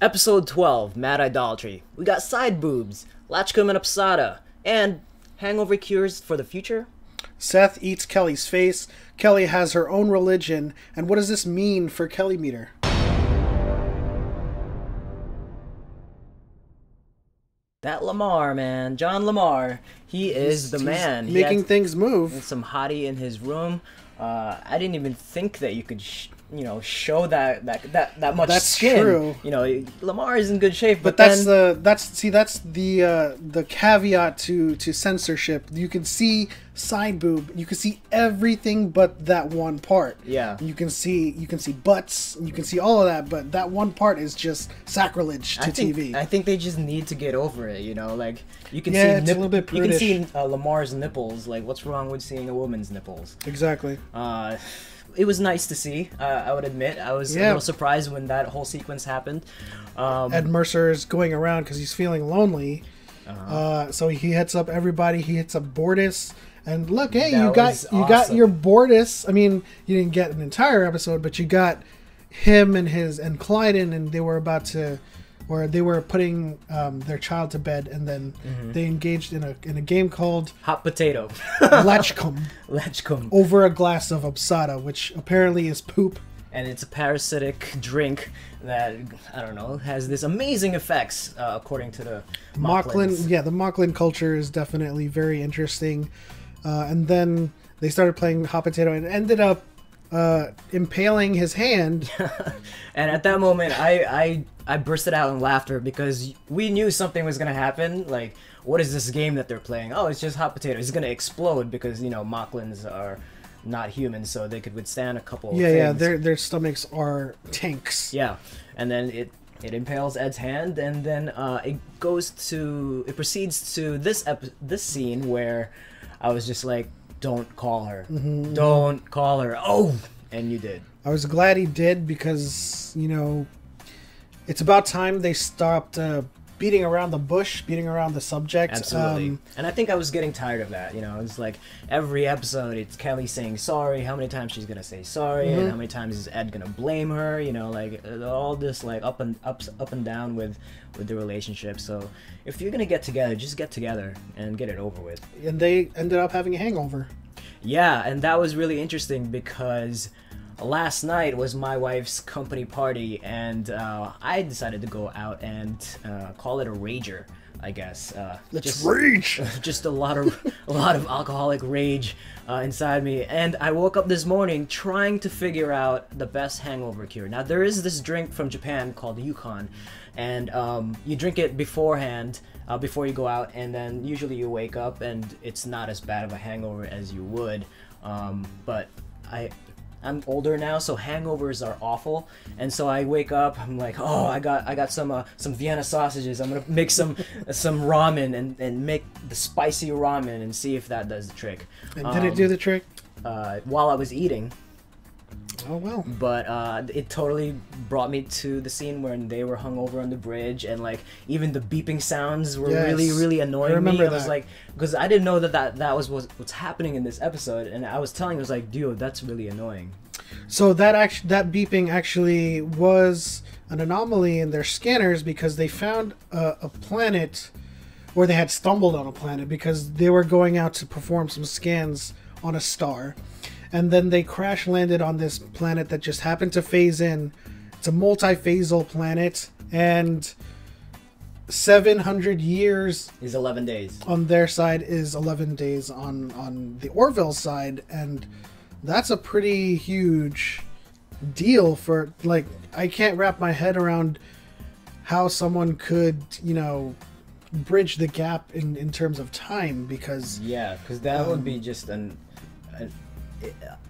Episode 12, Mad Idolatry. We got side boobs, Latchcomb and Upsada, and hangover cures for the future. Seth eats Kelly's face. Kelly has her own religion. And what does this mean for Kelly Meter? That Lamar, man. John Lamar. He is the man. Making things move. Some hottie in his room. I didn't even think that you could, show that much That's skin. true. Lamar is in good shape, but that's then... that's the caveat to censorship. You can see side boob. You can see everything but that one part. Yeah. You can see butts. You can see all of that, but that one part is just sacrilege to TV. I think they just need to get over it. Like you can it's see a little bit you can prudish. see Lamar's nipples. Like, what's wrong with seeing a woman's nipples? Exactly. It was nice to see. I would admit, I was a little surprised when that whole sequence happened. Ed Mercer is going around because he's feeling lonely. So he hits up everybody. He hits up Bortus. And look, hey, you got your Bortus. I mean, you didn't get an entire episode, but you got him and Clyden, and they were about to, or they were putting their child to bed, and then they engaged in a game called Hot Potato. Latchcomb over a glass of Upsada, which apparently is poop. And it's a parasitic drink that, I don't know, has this amazing effects, according to the Mocklins. Yeah, the Mocklin culture is definitely very interesting. And then they started playing Hot Potato and ended up impaling his hand. And at that moment, I bursted out in laughter because we knew something was going to happen. Like, what is this game that they're playing? Oh, it's just Hot Potato. It's going to explode because, Mocklins are not humans, so they could withstand a couple of things. Yeah, their stomachs are tanks. Yeah, and then it impales Ed's hand, and then it proceeds to this scene where I was just like, don't call her. Don't call her. Oh! And you did. I was glad he did because, it's about time they stopped beating around the bush, beating around the subject. Absolutely. And I think I was getting tired of that. It's like every episode, it's Kelly saying sorry, how many times she's going to say sorry, and how many times is Ed going to blame her, like all this like up and down with the relationship. So if you're going to get together, just get together and get it over with. And they ended up having a hangover. Yeah, and that was really interesting because last night was my wife's company party, and I decided to go out and call it a rager, I guess. Let's rage. Just a lot of alcoholic rage inside me, and I woke up this morning trying to figure out the best hangover cure. Now there is this drink from Japan called Yukon, and you drink it beforehand. Before you go out, and then usually you wake up and it's not as bad of a hangover as you would. But I'm older now, so hangovers are awful, and so I wake up, I'm like, oh, I got some Vienna sausages. I'm gonna make some ramen and make the spicy ramen and see if that does the trick. And did it do the trick? While I was eating. Oh well. But it totally brought me to the scene when they were hung over on the bridge, and like even the beeping sounds were really annoying me. I remember was like, because I didn't know that was what's happening in this episode, and I was telling, I was like, dude, that's really annoying. So that beeping actually was an anomaly in their scanners because they found a planet, or they had stumbled on a planet because they were going out to perform some scans on a star. And then they crash landed on this planet that just happened to phase in. It's a multi-phasal planet, and 700 years is 11 days. On their side is 11 days on the Orville side, and that's a pretty huge deal for, like, I can't wrap my head around how someone could, bridge the gap in terms of time, because... Yeah, because that would be just an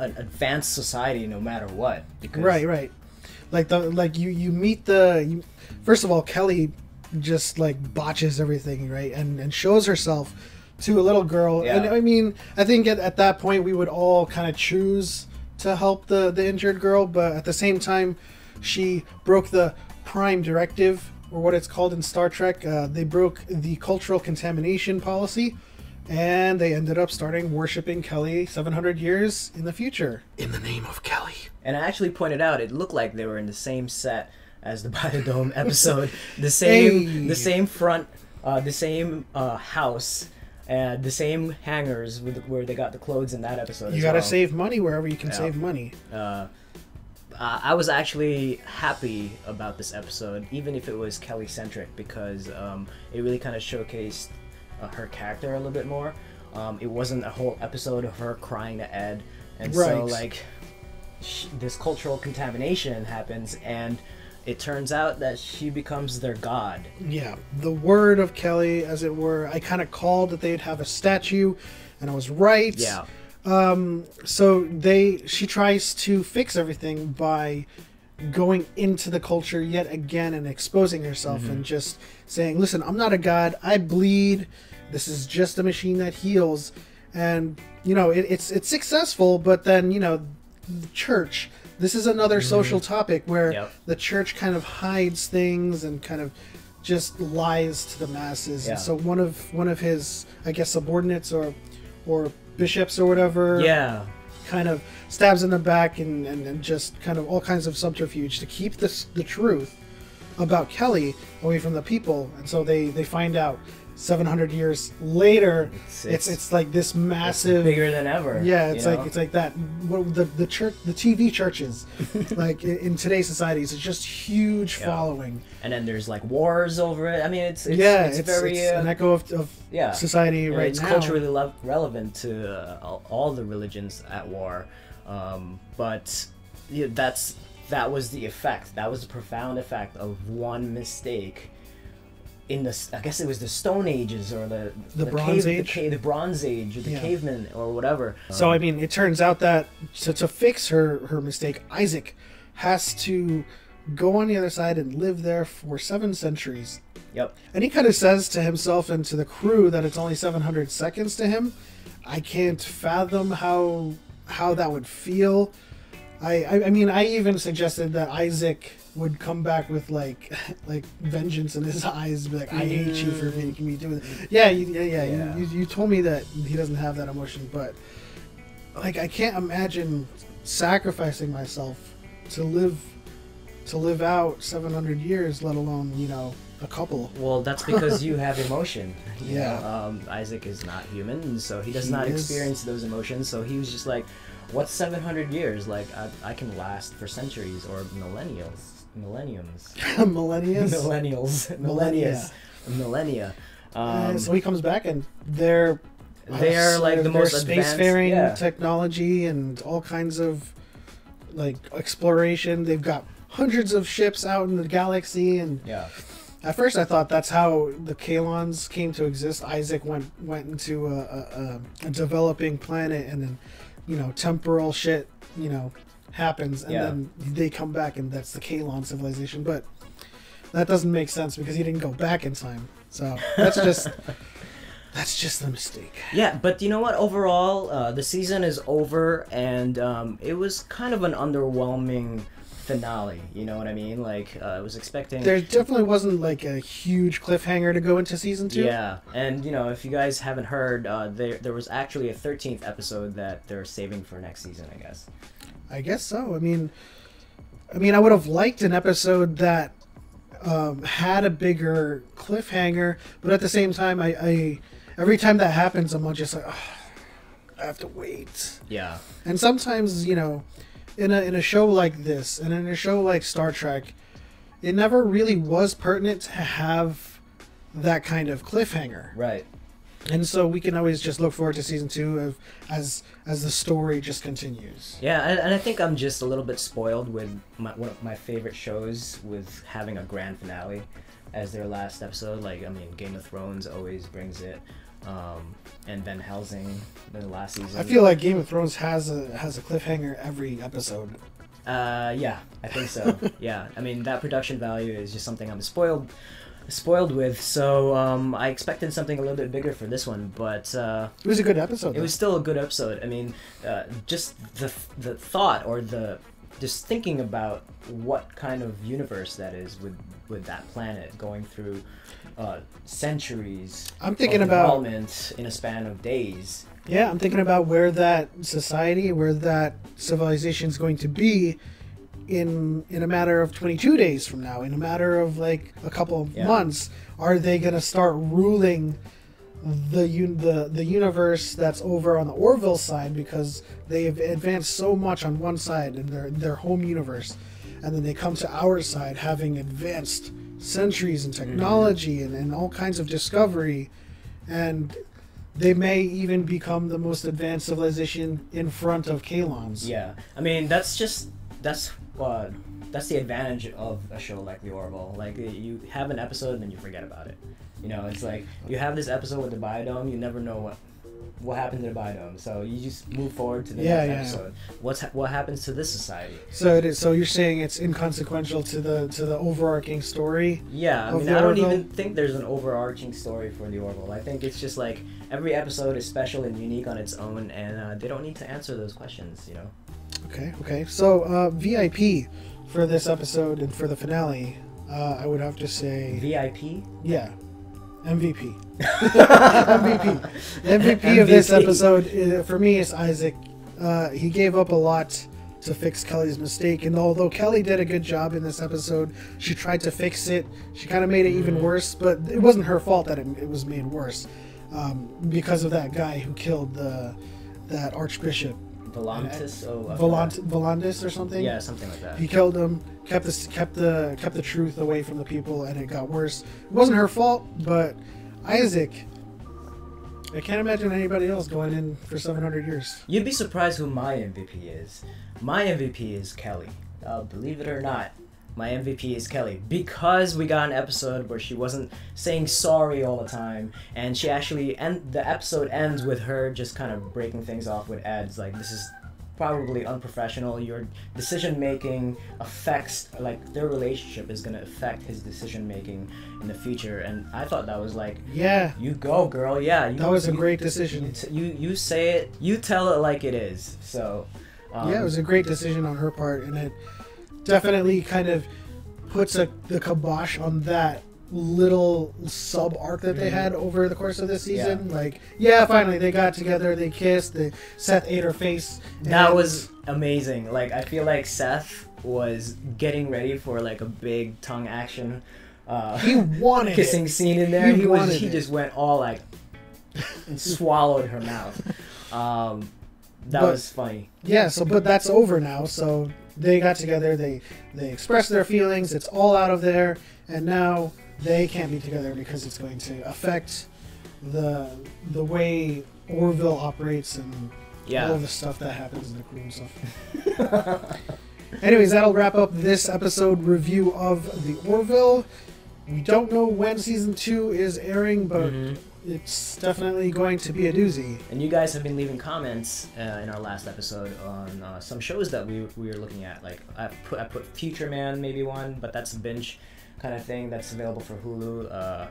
advanced society no matter what. Because... Right. You meet first of all, Kelly just like botches everything, right, and shows herself to a little girl. Yeah. And I mean, I think at that point we would all kind of choose to help the injured girl, but at the same time she broke the prime directive, or what it's called in Star Trek. They broke the cultural contamination policy, and they ended up starting worshipping Kelly 700 years in the future. In the name of Kelly. And I actually pointed out, it looked like they were in the same set as the Biodome episode. The same front, the same house, and the same hangers where they got the clothes in that episode. You gotta save money wherever you can save money. I was actually happy about this episode, even if it was Kelly centric, because it really kind of showcased her character a little bit more. It wasn't a whole episode of her crying to Ed, and so like this cultural contamination happens, and it turns out that she becomes their god. Yeah, the word of Kelly, as it were. I kind of called that they'd have a statue, and I was right. Yeah. So she tries to fix everything by going into the culture yet again and exposing herself and just saying, listen, I'm not a god, I bleed, this is just a machine that heals. And you know, it's successful, but then, you know, the church, this is another social topic where the church kind of hides things and kind of just lies to the masses. And so one of his, I guess, subordinates or bishops or whatever, kind of stabs in the back and just kind of all kinds of subterfuge to keep the truth about Kelly away from the people. And so they find out 700 years later, it's like this massive, it's bigger than ever. Yeah, it's like that. The church, the TV churches, like in today's societies, it's just huge following. And then there's like wars over it. I mean, it's very an echo of society right now. It's culturally relevant to all the religions at war, but that was the effect. That was the profound effect of one mistake. In the, I guess it was the Stone Ages or the Bronze Age, the Bronze Age, or the cavemen or whatever. So I mean, it turns out that to fix her mistake, Isaac has to go on the other side and live there for 7 centuries. Yep. And he kind of says to himself and to the crew that it's only 700 seconds to him. I can't fathom how that would feel. I mean, I even suggested that Isaac would come back with like vengeance in his eyes, be like, I hate you for making me do it. You told me that he doesn't have that emotion, but like I can't imagine sacrificing myself to live out 700 years, let alone, you know, a couple. Well, that's because you have emotion. You know, Isaac is not human, and so he does not experience those emotions. So he was just like, what's 700 years? Like I can last for centuries or millennials. Millenniums. Millennia. So he comes back and they're like the most spacefaring technology and all kinds of like exploration. They've got hundreds of ships out in the galaxy, and at first I thought that's how the Kalons came to exist. Isaac went into a developing planet, and then, you know, temporal shit, you know, happens, and then they come back, and that's the Kalon civilization. But that doesn't make sense because he didn't go back in time. So that's just the mistake. Yeah, but you know what? Overall, the season is over, and it was kind of an underwhelming finale. You know what I mean? Like I was expecting. There definitely wasn't like a huge cliffhanger to go into season 2. Yeah, and you know, if you guys haven't heard, there was actually a 13th episode that they're saving for next season, I guess. I guess so. I mean, I would have liked an episode that had a bigger cliffhanger, but at the same time, I every time that happens, I'm just like, oh, I have to wait. Yeah. And sometimes, you know, in a show like this, and in a show like Star Trek, it never really was pertinent to have that kind of cliffhanger. Right. And so we can always just look forward to season 2 as the story just continues. Yeah, and I think I'm just a little bit spoiled with one of my favorite shows with having a grand finale as their last episode. Like, I mean, Game of Thrones always brings it, and Van Helsing, the last season. I feel like Game of Thrones has a cliffhanger every episode. Yeah, I think so. Yeah, I mean, that production value is just something I'm spoiled with, so I expected something a little bit bigger for this one, but it was a good episode. It was still a good episode. I mean, just the thought, or just thinking about what kind of universe that is with that planet going through centuries. I'm thinking of about development in a span of days. Yeah, I'm thinking about where that society, where that civilization is going to be in a matter of 22 days from now, in a matter of like a couple of months, are they going to start ruling the universe that's over on the Orville side, because they've advanced so much on one side in their home universe, and then they come to our side having advanced centuries in technology and all kinds of discovery, and they may even become the most advanced civilization in front of Kalon's. Yeah, I mean that's the advantage of a show like the Orville. Like, you have an episode and then you forget about it. You know, it's like you have this episode with the biodome, you never know what happened to the biodome, so you just move forward to the next episode. What happens to this society? So you're saying it's inconsequential to the overarching story? Yeah, I mean, I don't even think there's an overarching story for the Orville. I think it's just like every episode is special and unique on its own, and they don't need to answer those questions, you know. Okay. So VIP for this episode and for the finale, I would have to say VIP. Yeah. MVP. MVP of this episode, for me, is Isaac. He gave up a lot to fix Kelly's mistake, and although Kelly did a good job in this episode, she tried to fix it. She kind of made it even worse, but it wasn't her fault that it was made worse, because of that guy who killed that Archbishop. Volantis or something. Yeah, something like that. He killed him, kept the truth away from the people, and it got worse. It wasn't her fault, but Isaac, I can't imagine anybody else going in for 700 years. You'd be surprised who my MVP is. My MVP is Kelly. Believe it or not, my MVP is Kelly, because we got an episode where she wasn't saying sorry all the time, and she actually, and the episode ends with her just kind of breaking things off with Ed's like, this is probably unprofessional, your decision making affects, like, their relationship is going to affect his decision making in the future. And I thought that was like, yeah, you go girl, that was a great decision. You say it, you tell it like it is. So yeah, it was a great decision on her part, and it definitely kind of puts the kibosh on that little sub arc that they had over the course of this season. Finally they got together, they kissed, Seth ate her face. That was amazing. Like, I feel like Seth was getting ready for like a big tongue action he wanted kissing scene in there. He just went all like and swallowed her mouth. That was funny. Yeah, but that's over now. So they got together, they expressed their feelings, it's all out of there, and now they can't be together because it's going to affect the way Orville operates and all the stuff that happens in the crew and stuff. Anyways, that'll wrap up this episode review of the Orville. We don't know when season 2 is airing, but it's definitely going to be a doozy. And you guys have been leaving comments in our last episode on some shows that we were looking at. Like, I put Future Man, maybe one, but that's a binge kind of thing that's available for Hulu.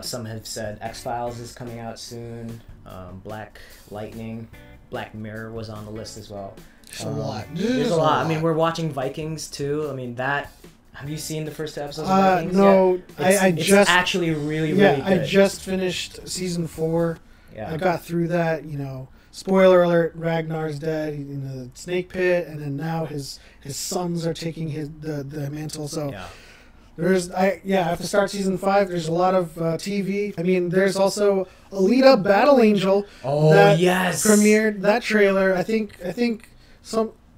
Some have said X-Files is coming out soon. Black Lightning, Black Mirror was on the list as well. There's a lot. There's a lot. I mean, we're watching Vikings too. I mean, have you seen the first 2 episodes of Vikings no, yet? It's actually really good. I just finished season 4. Yeah. I got through that, spoiler alert, Ragnar's dead in the snake pit, and then now his sons are taking the mantle, so I have to start season 5. There's a lot of TV. I mean, there's also Alita Battle Angel. Premiered that trailer. I think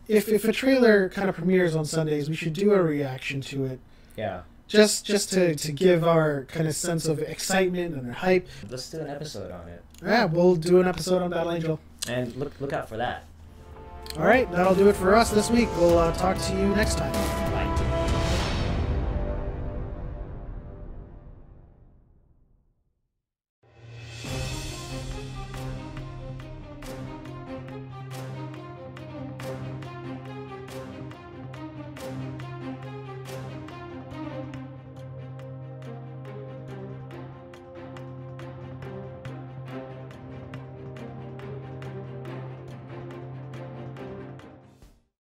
if a trailer kind of premieres on Sundays, we should do a reaction to it. Yeah. Just to give our kind of sense of excitement and hype. Let's do an episode on it. Yeah, we'll do an episode on Battle Angel. And look out for that. All right, that'll do it for us this week. We'll talk to you next time.